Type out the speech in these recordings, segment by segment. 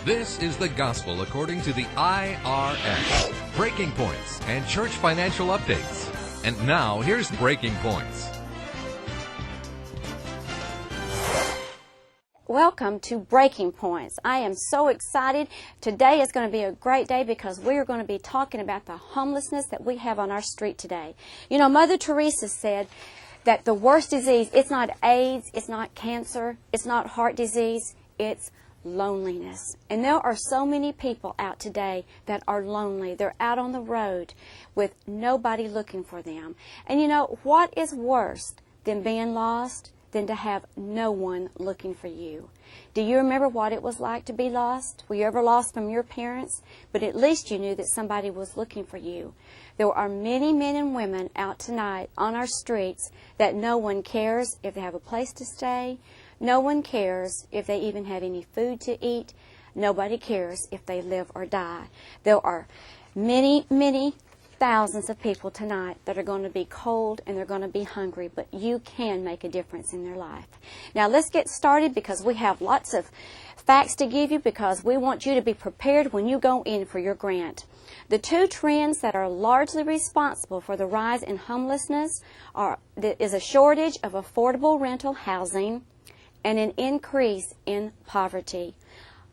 This is the gospel according to the IRS. Breaking Points and church financial updates. And now, here's Breaking Points. Welcome to Breaking Points. I am so excited. Today is going to be a great day because we are going to be talking about the homelessness that we have on our street today. You know, Mother Teresa said that the worst disease, it's not AIDS, it's not cancer, it's not heart disease, it's loneliness. And there are so many people out today that are lonely. They're out on the road with nobody looking for them. And you know, what is worse than being lost than to have no one looking for you? Do you remember what it was like to be lost? Were you ever lost from your parents? But at least you knew that somebody was looking for you. There are many men and women out tonight on our streets that no one cares if they have a place to stay. No one cares if they even have any food to eat. Nobody cares if they live or die. There are many, many thousands of people tonight that are going to be cold and they're going to be hungry, but you can make a difference in their life. Now let's get started because we have lots of facts to give you because we want you to be prepared when you go in for your grant. The two trends that are largely responsible for the rise in homelessness is a shortage of affordable rental housing and an increase in poverty.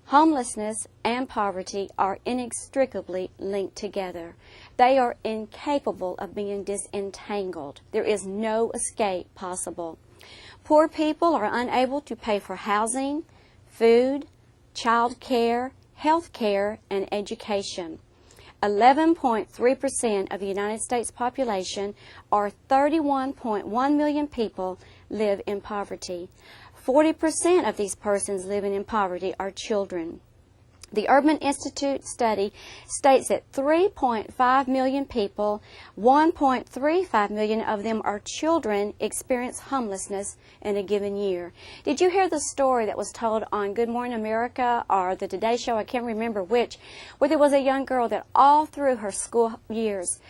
Homelessness and poverty are inextricably linked together. They are incapable of being disentangled. There is no escape possible. Poor people are unable to pay for housing, food, child care, health care, and education. 11.3% of the United States population, or 31.1 million people, live in poverty. 40% of these persons living in poverty are children. The Urban Institute study states that 3.5 million people, 1.35 million of them are children, experience homelessness in a given year. Did you hear the story that was told on Good Morning America or the Today Show, I can't remember which, where there was a young girl that all through her school years,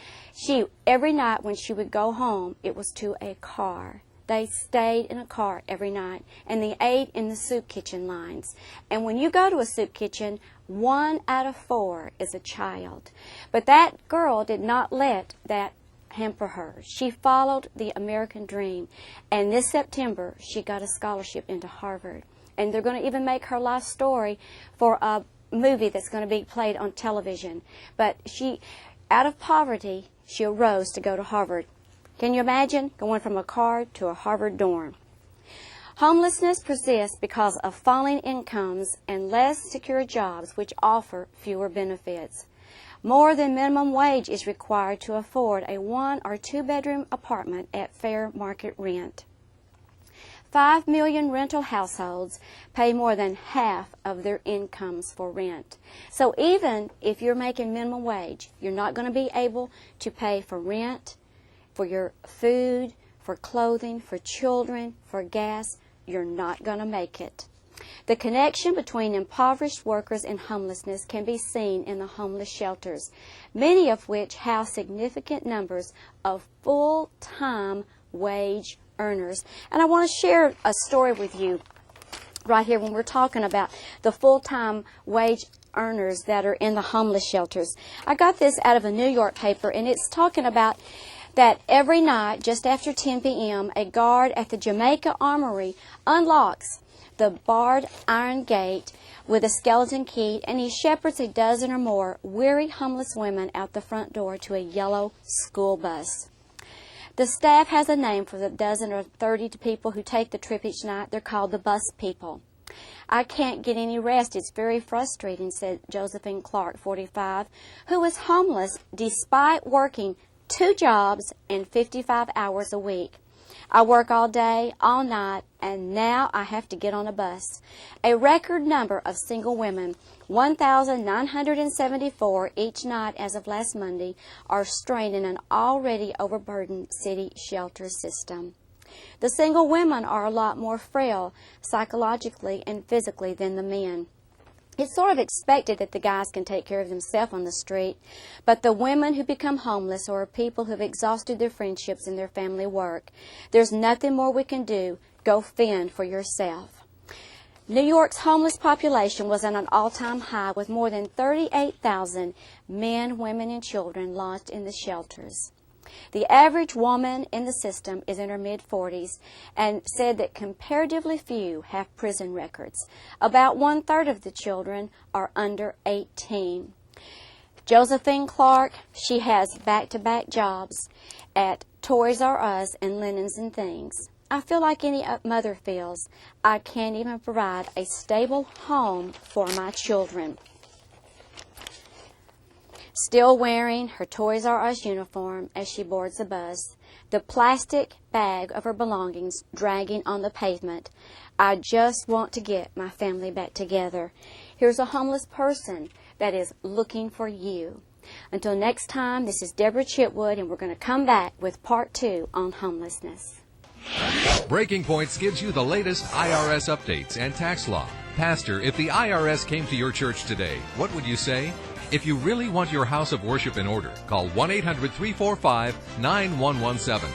every night when she would go home, it was to a car. They stayed in a car every night, and they ate in the soup kitchen lines. And when you go to a soup kitchen, 1 out of 4 is a child. But that girl did not let that hamper her. She followed the American dream, and this September, she got a scholarship into Harvard. And they're going to even make her life story for a movie that's going to be played on television. But she, out of poverty, she arose to go to Harvard. Can you imagine going from a car to a Harvard dorm? Homelessness persists because of falling incomes and less secure jobs which offer fewer benefits. More than minimum wage is required to afford a 1 or 2 bedroom apartment at fair market rent. 5 million rental households pay more than half of their incomes for rent. So even if you're making minimum wage, you're not going to be able to pay for rent, for your food, for clothing, for children, for gas. You're not going to make it. The connection between impoverished workers and homelessness can be seen in the homeless shelters, many of which house significant numbers of full-time wage earners. And I want to share a story with you right here when we're talking about the full-time wage earners that are in the homeless shelters. I got this out of a New York paper, and it's talking about that every night, just after 10 p.m., a guard at the Jamaica Armory unlocks the barred iron gate with a skeleton key, and he shepherds a dozen or more weary homeless women out the front door to a yellow school bus. The staff has a name for the dozen or 30 people who take the trip each night. They're called the bus people. I can't get any rest. It's very frustrating, said Josephine Clark, 45, who was homeless despite working 2 jobs and 55 hours a week. I work all day, all night, and now I have to get on a bus. A record number of single women, 1,974 each night as of last Monday, are straining an already overburdened city shelter system. The single women are a lot more frail psychologically and physically than the men. It's sort of expected that the guys can take care of themselves on the street, but the women who become homeless are people who have exhausted their friendships and their family work. There's nothing more we can do. Go fend for yourself. New York's homeless population was at an all-time high, with more than 38,000 men, women, and children lodged in the shelters. The average woman in the system is in her mid-40s and said that comparatively few have prison records. About 1/3 of the children are under 18. Josephine Clark, she has back-to-back jobs at Toys R Us and Linens and Things. I feel like any mother feels. I can't even provide a stable home for my children. Still wearing her Toys R Us uniform as she boards the bus, the plastic bag of her belongings dragging on the pavement. I just want to get my family back together. Here's a homeless person that is looking for you. Until next time, this is Deborah Chitwood, and we're going to come back with part 2 on homelessness. Breaking Points gives you the latest IRS updates and tax law. Pastor, if the IRS came to your church today, what would you say? If you really want your house of worship in order, call 1-800-345-9117.